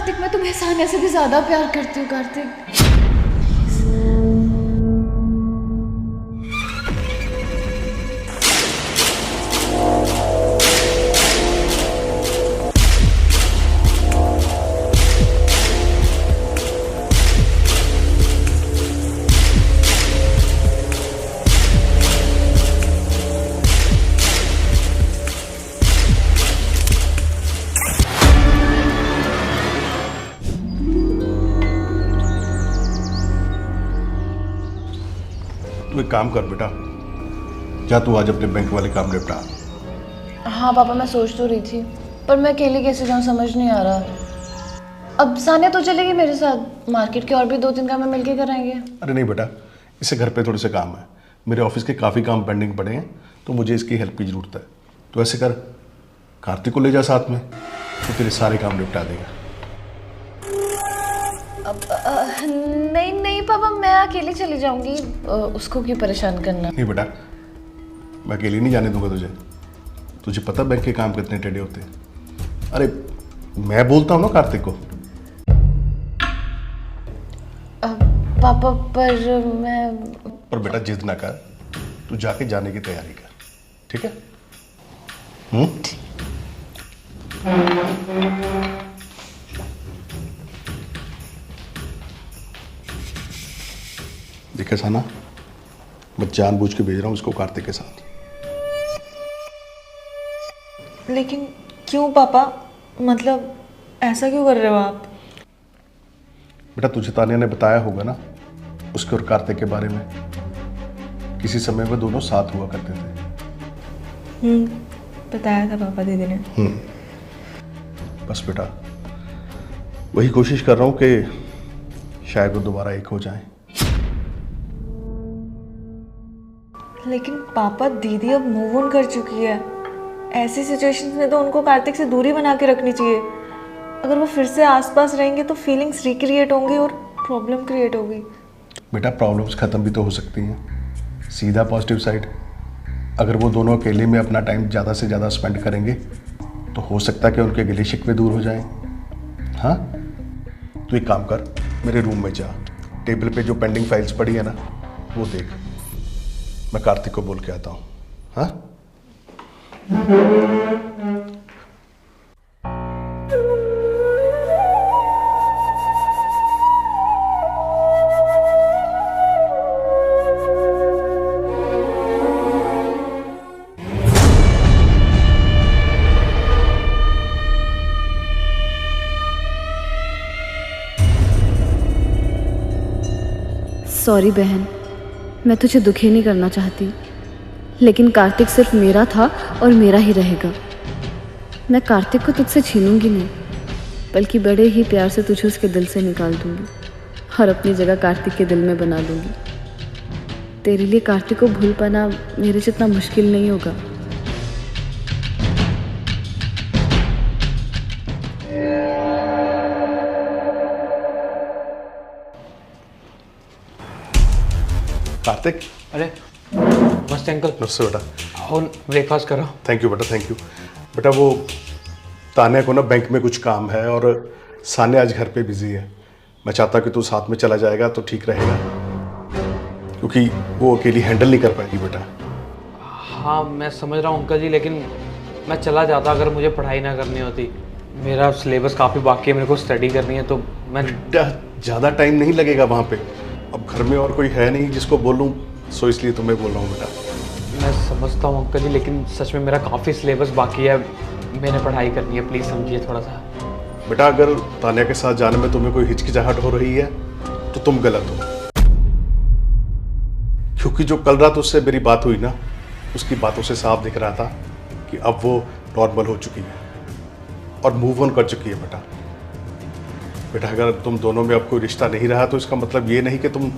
कार्तिक, मैं तुम्हें सानिया से भी ज्यादा प्यार करती हूँ कार्तिक। तू एक काम कर बेटा, क्या तू आज अपने बैंक वाले काम निपटा। हाँ पापा, मैं सोच तो रही थी, पर मैं अकेले कैसे जाऊँ समझ नहीं आ रहा। अब सानिया तो चलेगी मेरे साथ, मार्केट के और भी 2-3 काम में मिलके कराएंगे। अरे नहीं बेटा, इससे घर पे थोड़े से काम है, मेरे ऑफिस के काफ़ी काम पेंडिंग पड़े हैं, तो मुझे इसकी हेल्प की ज़रूरत है। तो ऐसे कर, कार्तिक को ले जा साथ में, तो तेरे सारे काम निपटा देगा। नहीं नहीं पापा, मैं अकेली चली जाऊंगी, उसको क्यों परेशान करना। नहीं बेटा, मैं अकेली नहीं जाने दूंगा तुझे। तुझे पता बैंक के काम कितने टेढ़े होते हैं। अरे मैं बोलता हूँ ना कार्तिक को। पापा पर मैं। पर बेटा जिद ना कर, तू जाके जाने की तैयारी कर, ठीक है? देखे साना, मैं जानबूझ के भेज रहा हूँ उसको कार्तिक के साथ। लेकिन क्यों पापा, मतलब ऐसा क्यों कर रहे हो आप? बेटा तुझे तानिया ने बताया होगा ना उसके और कार्तिक के बारे में। किसी समय वो दोनों साथ हुआ करते थे। बताया था पापा दीदी ने। बस बेटा वही कोशिश कर रहा हूँ कि शायद वो दोबारा एक हो जाएं। लेकिन पापा दीदी अब मूव ऑन कर चुकी है, ऐसी सिचुएशंस में तो उनको कार्तिक से दूरी बना के रखनी चाहिए। अगर वो फिर से आसपास रहेंगे तो फीलिंग्स रिक्रिएट होंगी और प्रॉब्लम क्रिएट होगी। बेटा प्रॉब्लम्स ख़त्म भी तो हो सकती हैं। सीधा पॉजिटिव साइड, अगर वो दोनों अकेले में अपना टाइम ज़्यादा से ज़्यादा स्पेंड करेंगे तो हो सकता है कि उनके गिले शिकवे दूर हो जाएं। हाँ, तो एक काम कर, मेरे रूम में जा, टेबल पे जो पेंडिंग फाइल्स पड़ी है ना वो देख, मैं कार्तिक को बोल के आता हूँ। हाँ सॉरी बहन, मैं तुझे दुखी नहीं करना चाहती, लेकिन कार्तिक सिर्फ मेरा था और मेरा ही रहेगा। मैं कार्तिक को तुझसे छीनूंगी नहीं, बल्कि बड़े ही प्यार से तुझे उसके दिल से निकाल दूंगी और अपनी जगह कार्तिक के दिल में बना लूंगी। तेरे लिए कार्तिक को भूल पाना मेरे जितना मुश्किल नहीं होगा। कार्तिक। अरे नमस्ते अंकल। नमस्ते बेटा। और ब्रेकफास्ट करो। थैंक यू बेटा, थैंक यू। बेटा वो तानिया को ना बैंक में कुछ काम है और सानिया आज घर पे बिजी है। मैं चाहता कि तू साथ में चला जाएगा तो ठीक रहेगा, क्योंकि वो अकेली हैंडल नहीं कर पाएगी बेटा। हाँ मैं समझ रहा हूँ अंकल जी, लेकिन मैं चला जाता अगर मुझे पढ़ाई ना करनी होती। मेरा सिलेबस काफ़ी बाकी है, मेरे को स्टडी करनी है, तो मैं ज़्यादा टाइम नहीं लगेगा वहाँ पे। अब घर में और कोई है नहीं जिसको बोलूँ, सो इसलिए तुम्हें बोल रहा हूँ बेटा। मैं समझता हूँ अंकल जी, लेकिन सच में मेरा काफ़ी सिलेबस बाकी है, मैंने पढ़ाई करनी है, प्लीज़ समझिए थोड़ा सा। बेटा अगर तानिया के साथ जाने में तुम्हें कोई हिचकिचाहट हो रही है तो तुम गलत हो, क्योंकि जो कल रात उससे मेरी बात हुई ना, उसकी बातों से साफ दिख रहा था कि अब वो नॉर्मल हो चुकी है और मूव ऑन कर चुकी है बेटा। बेटा अगर तुम दोनों में अब कोई रिश्ता नहीं रहा तो इसका मतलब ये नहीं कि तुम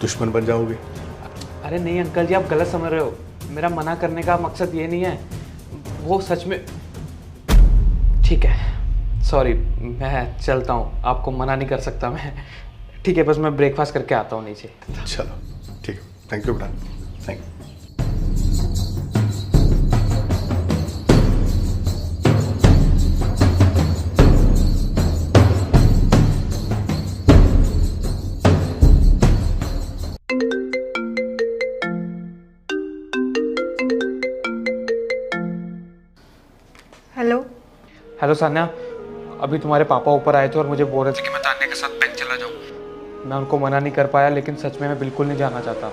दुश्मन बन जाओगे। अरे नहीं अंकल जी, आप गलत समझ रहे हो। मेरा मना करने का मकसद ये नहीं है, वो सच में। ठीक है, सॉरी, मैं चलता हूँ, आपको मना नहीं कर सकता मैं। ठीक है, बस मैं ब्रेकफास्ट करके आता हूँ नीचे। चलो ठीक है, थैंक यू बेटा, थैंक यू। हेलो सान्या, अभी तुम्हारे पापा ऊपर आए थे और मुझे बोल रहे थे कि मैं तान्या के साथ बैंक चला जाऊँ। मैं उनको मना नहीं कर पाया, लेकिन सच में मैं बिल्कुल नहीं जाना चाहता।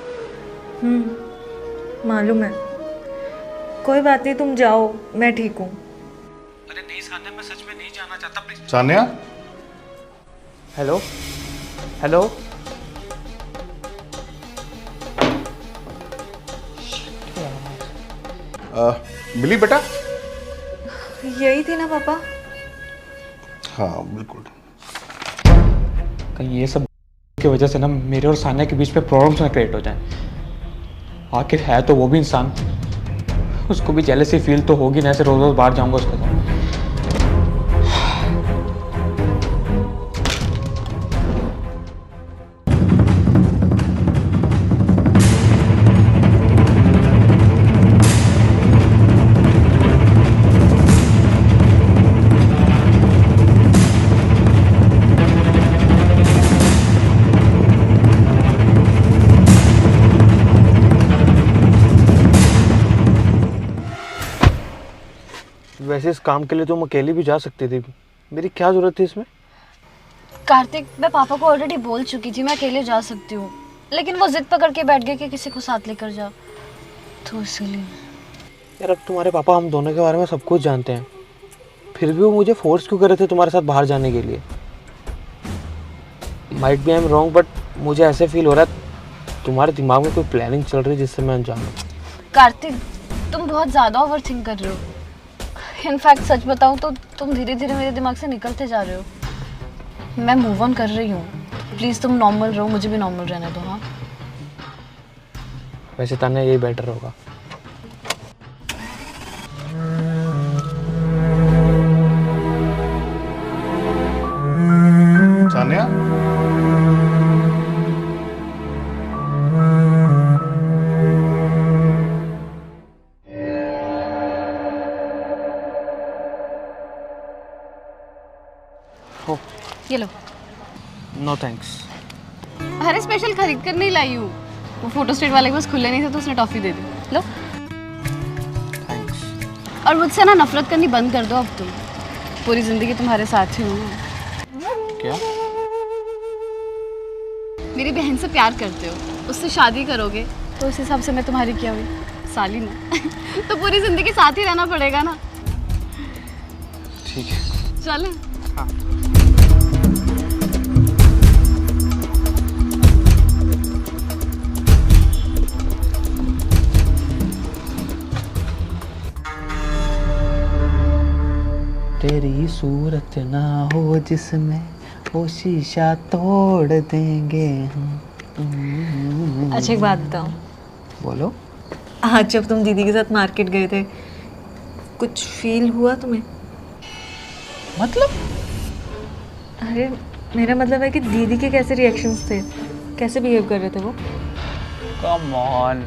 मालूम है। कोई बात नहीं, तुम जाओ, मैं ठीक हूँ। अरे नहीं सान्या, मैं सच में नहीं जाना चाहता, प्लीज। Sanya, hello hello. मिली बेटा? यही थी ना पापा? हाँ बिल्कुल। कहीं ये सब की वजह से ना मेरे और सान्या के बीच में प्रॉब्लम्स ना क्रिएट हो जाए। आखिर है तो वो भी इंसान, उसको भी जेलसी फील तो होगी ना, ऐसे रोज रोज बाहर जाऊंगा उसके साथ। वैसे इस काम के लिए तुम अकेली भी जा सकती थी, मेरी क्या जरूरत थी इसमें? कार्तिक, मैं पापा को ऑलरेडी बोल चुकी थी मैं अकेले जा सकती हूँ, लेकिन वो जिद पकड़ के बैठ गए कि किसी को साथ लेकर जा, तो इसीलिए। यार अब तुम्हारे पापा हम दोनों के बारे में सब कुछ जानते हैं, फिर भी वो मुझे फोर्स क्यों कर रहे थे तुम्हारे साथ बाहर जाने के लिए? Might be I am wrong, but मुझे ऐसे फील हो रहा है तुम्हारे दिमाग में कोई प्लानिंग चल रही है जिससे मैं अनजान हूँ। कार्तिक, तुम बहुत ज़्यादा ओवर थिंक कर रहे हो। इनफैक्ट सच बताऊँ तो तुम धीरे धीरे मेरे दिमाग से निकलते जा रहे हो। मैं मूव ऑन कर रही हूँ, प्लीज़ तुम नॉर्मल रहो, मुझे भी नॉर्मल रहने दो। हाँ, वैसे तान्या यही बेटर होगा। सान्या, ये लो। No thanks. अरे स्पेशल खरीद कर नहीं लाई हूँ, वो फोटो स्टेट वाले के पास खुले नहीं थे तो उसने टॉफी दे दी। लो। थैंक्स। और मुझसे ना नफरत करनी बंद कर दो अब तुम, पूरी जिंदगी तुम्हारे साथ ही हूँ। क्या? मेरी बहन से प्यार करते हो, उससे शादी करोगे तो उस हिसाब से मैं तुम्हारी क्या हुई, साली ना। तो पूरी जिंदगी साथ ही रहना पड़ेगा ना। ठीक है, चलें। हाँ। तेरी सूरत ना हो जिसमें वो शीशा तोड़ देंगे हम। अच्छा एक बात बताओ, बोलो। आज जब तुम दीदी के साथ मार्केट गए थे, कुछ फील हुआ तुम्हें? मतलब? अरे मेरा मतलब है कि दीदी के कैसे रिएक्शंस थे, कैसे बिहेव कर रहे थे वो? कम ऑन,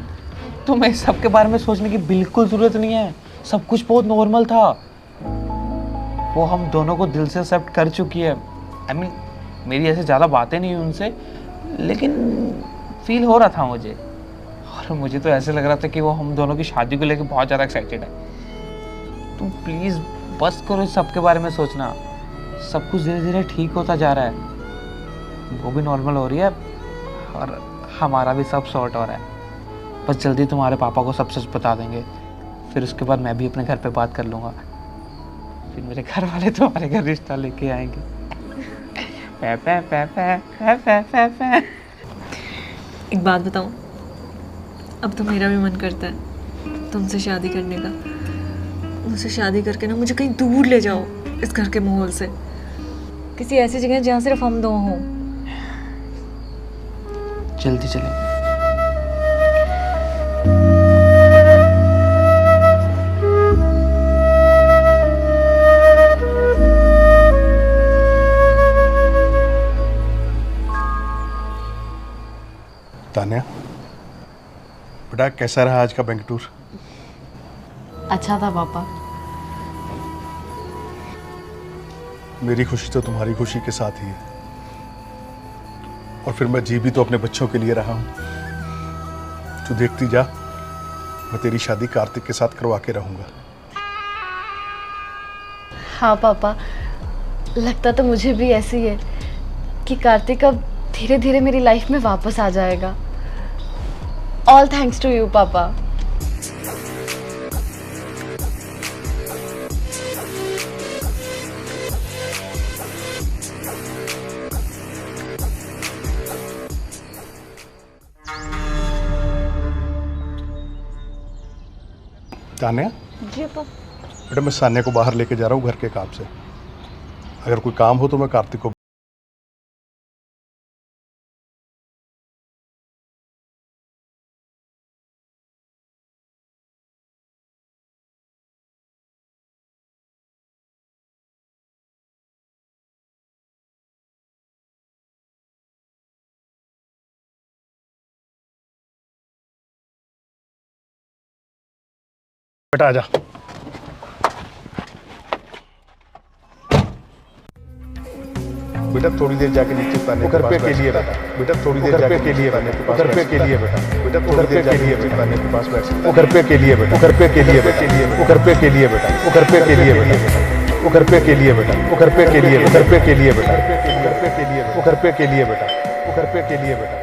तुम्हें सबके बारे में सोचने की बिल्कुल जरूरत नहीं है, सब कुछ बहुत नॉर्मल था। वो हम दोनों को दिल से एक्सेप्ट कर चुकी है। आई मीन मेरी ऐसे ज़्यादा बातें नहीं हुई उनसे, लेकिन फील हो रहा था मुझे, और मुझे तो ऐसे लग रहा था कि वो हम दोनों की शादी को लेकर बहुत ज़्यादा एक्साइटेड है। तुम प्लीज़ बस करो इस सब के बारे में सोचना, सब कुछ धीरे धीरे ठीक होता जा रहा है, वो भी नॉर्मल हो रही है और हमारा भी सब सॉर्ट हो रहा है। बस जल्दी तुम्हारे पापा को सब सच बता देंगे, फिर उसके बाद मैं भी अपने घर पे बात कर लूँगा, फिर मेरे घर वाले तुम्हारे घर रिश्ता लेके आएंगे। पै पै पै पै पै पै पै पै। एक बात बताऊं, अब तो मेरा भी मन करता है तुमसे शादी करने का। मुझसे शादी करके ना मुझे कहीं दूर ले जाओ इस घर के माहौल से, किसी ऐसी जगह जहाँ सिर्फ हम दो हों। जल्दी चलेंगे। तान्या, बेटा कैसा रहा आज का बैंक टूर? अच्छा था पापा। मेरी खुशी तो तुम्हारी खुशी के साथ ही है, और फिर मैं जी भी तो अपने बच्चों के लिए रहा हूं। तू देखती जा, मैं तेरी शादी कार्तिक के साथ करवा के रहूंगा। हाँ पापा, लगता तो मुझे भी ऐसे ही है कि कार्तिक अब धीरे धीरे मेरी लाइफ में वापस आ जाएगा। ऑल थैंक्स टू यू पापा। तान्या, जी पापा। बेटा मैं सान्या को बाहर लेके जा रहा हूँ घर के काम से। अगर कोई काम हो तो मैं कार्तिक को। बेटा आजा। बेटा थोड़ी देर जाके नीचे तान्या घर पे के लिए बेटा थोड़ी देर जाके के लिए घर पे के लिए बेटा थोड़ी देर जाके तान्या के पास बैठ सकता है। घर पे के लिए बेटा घर पे के लिए बेटा घर पे के लिए बेटा घर पे के लिए बेटा घर पे के लिए बेटा घर पे के लिए घर पे के लिए बेटा घर पे के लिए घर पे के लिए बेटा घर पे के लिए बेटा।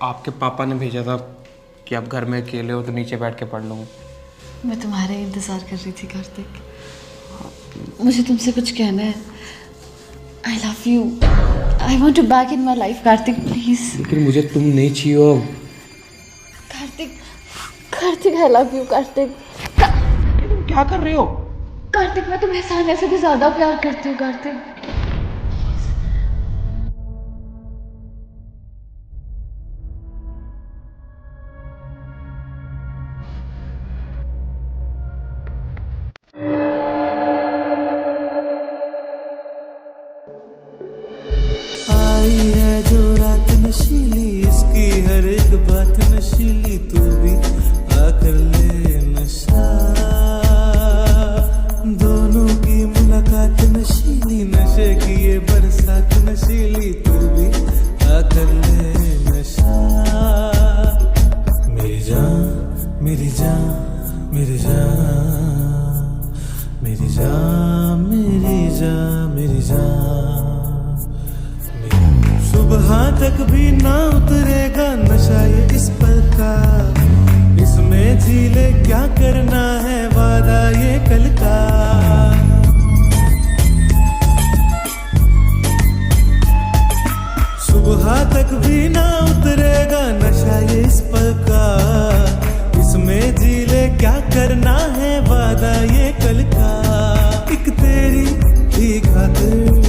आपके पापा ने भेजा था कि आप घर में अकेले हो तो नीचे बैठ के पढ़ लो। मैं तुम्हारे इंतज़ार कर रही थी कार्तिक। मुझे तुमसे कुछ कहना है। I love you. I want to back in my life Kartik, please. लेकिन मुझे तुम नहीं चाहिए अब। Kartik, Kartik I love you Kartik. तुम क्या कर रहे हो? कार्तिक मैं तुम्हें सान्या से भी ज़्यादा प्यार करती हूँ कार्तिक। आई है जो रात नशीली, इसकी हर एक बात नशीली, तू भी आकर ले नशा। दोनों की मुलाकात नशीली, नशे की ये बरसात नशीली, तू भी आकर ले नशा। मेरी जान मेरी जान मेरी जान मेरी जान मेरी जान मेरी जान। सुबह तक भी ना उतरेगा नशा ये इस पल का, इसमें जी ले क्या करना है वादा ये कल का। सुबह तक भी ना उतरेगा नशा ये इस पल का, इसमें जी ले क्या करना है वादा ये कल का। एक तेरी ही खातिर